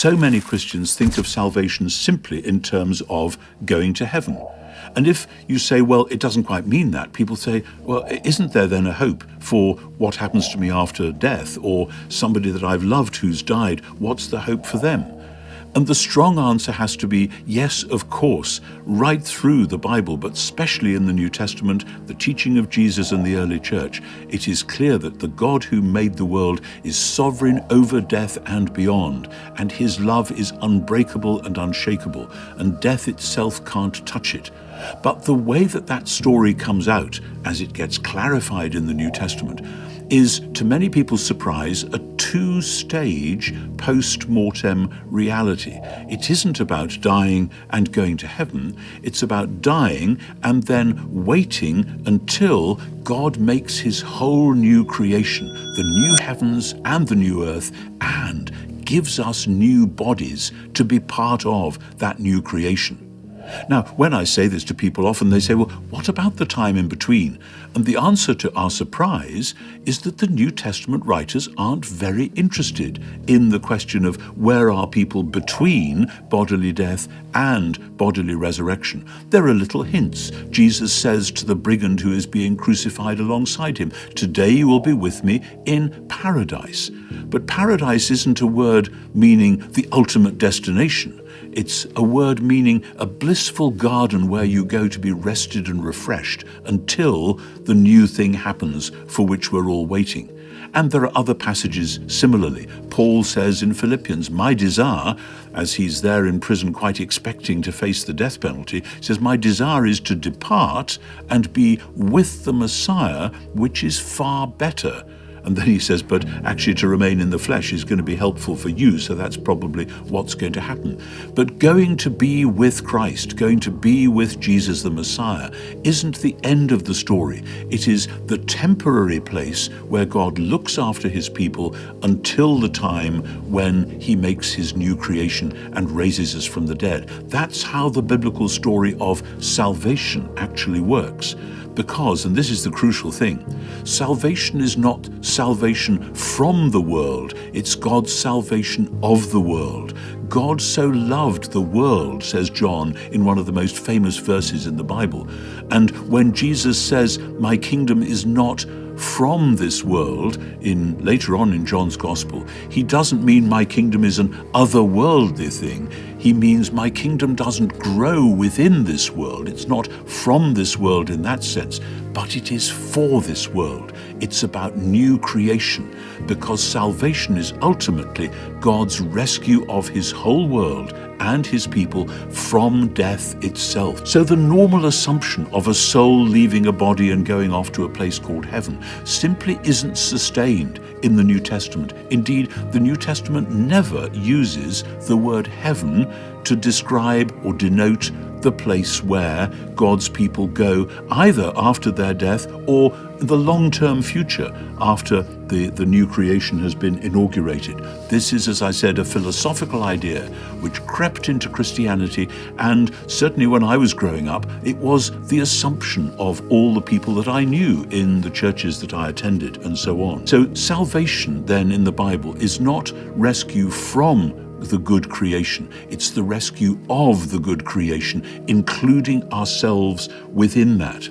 So many Christians think of salvation simply in terms of going to heaven. And if you say, well, it doesn't quite mean that, people say, well, isn't there then a hope for what happens to me after death, or somebody that I've loved who's died? What's the hope for them? And the strong answer has to be, yes, of course, right through the Bible, but especially in the New Testament, the teaching of Jesus and the early church, it is clear that the God who made the world is sovereign over death and beyond, and his love is unbreakable and unshakable, and death itself can't touch it. But the way that that story comes out, as it gets clarified in the New Testament, is, to many people's surprise, a two-stage post-mortem reality. It isn't about dying and going to heaven. It's about dying and then waiting until God makes his whole new creation, the new heavens and the new earth, and gives us new bodies to be part of that new creation. Now, when I say this to people, often they say, well, what about the time in between? And the answer to our surprise is that the New Testament writers aren't very interested in the question of where are people between bodily death and bodily resurrection. There are little hints. Jesus says to the brigand who is being crucified alongside him, today you will be with me in paradise. But paradise isn't a word meaning the ultimate destination. It's a word meaning a blissful garden where you go to be rested and refreshed until the new thing happens for which we're all waiting. And there are other passages similarly. Paul says in Philippians, my desire, as he's there in prison quite expecting to face the death penalty, says, my desire is to depart and be with the Messiah, which is far better. And then he says, but actually to remain in the flesh is going to be helpful for you, so that's probably what's going to happen. But going to be with Christ, going to be with Jesus the Messiah, isn't the end of the story. It is the temporary place where God looks after his people until the time when he makes his new creation and raises us from the dead. That's how the biblical story of salvation actually works. Because, and this is the crucial thing, salvation is not salvation from the world, it's God's salvation of the world. God so loved the world, says John in one of the most famous verses in the Bible. And when Jesus says, my kingdom is not from this world, later on in John's Gospel, he doesn't mean my kingdom is an otherworldly thing. He means my kingdom doesn't grow within this world. It's not from this world in that sense, but it is for this world. It's about new creation, because salvation is ultimately God's rescue of his whole world and his people from death itself. So the normal assumption of a soul leaving a body and going off to a place called heaven simply isn't sustained in the New Testament. Indeed, the New Testament never uses the word heaven to describe or denote the place where God's people go, either after their death or in the long-term future after the new creation has been inaugurated. This is, as I said, a philosophical idea which crept into Christianity, and certainly when I was growing up, it was the assumption of all the people that I knew in the churches that I attended and so on. So salvation then in the Bible is not rescue from the good creation. It's the rescue of the good creation, including ourselves within that.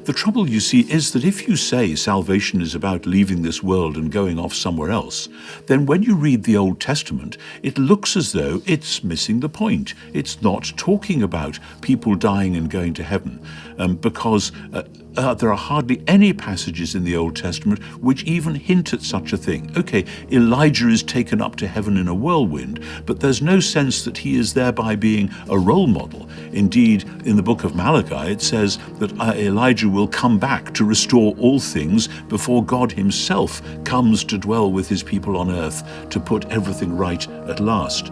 The trouble, you see, is that if you say salvation is about leaving this world and going off somewhere else, then when you read the Old Testament, it looks as though it's missing the point. It's not talking about people dying and going to heaven, because there are hardly any passages in the Old Testament which even hint at such a thing. Okay, Elijah is taken up to heaven in a whirlwind, but there's no sense that he is thereby being a role model. Indeed, in the book of Malachi, it says that Elijah will come back to restore all things before God himself comes to dwell with his people on earth to put everything right at last.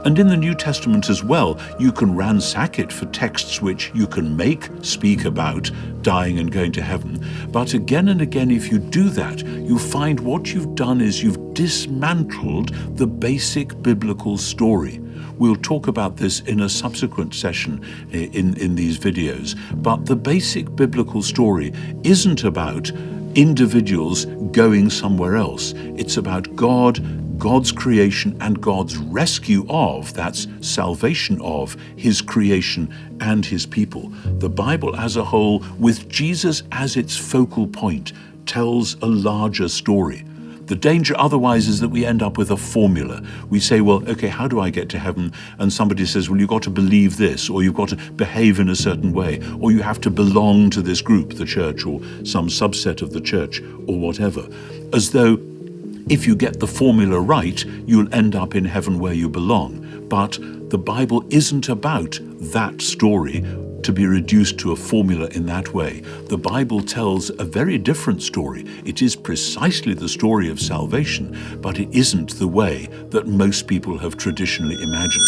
And in the New Testament as well, you can ransack it for texts which you can make speak about dying and going to heaven. But again and again, if you do that, you find what you've done is you've dismantled the basic biblical story. We'll talk about this in a subsequent session in these videos. But the basic biblical story isn't about individuals going somewhere else. It's about God God's creation and God's rescue of, that's salvation of, his creation and his people. The Bible as a whole, with Jesus as its focal point, tells a larger story. The danger otherwise is that we end up with a formula. We say, well, okay, how do I get to heaven? And somebody says, well, you've got to believe this, or you've got to behave in a certain way, or you have to belong to this group, the church, or some subset of the church, or whatever. As though if you get the formula right, you'll end up in heaven where you belong. But the Bible isn't about that story, to be reduced to a formula in that way. The Bible tells a very different story. It is precisely the story of salvation, but it isn't the way that most people have traditionally imagined.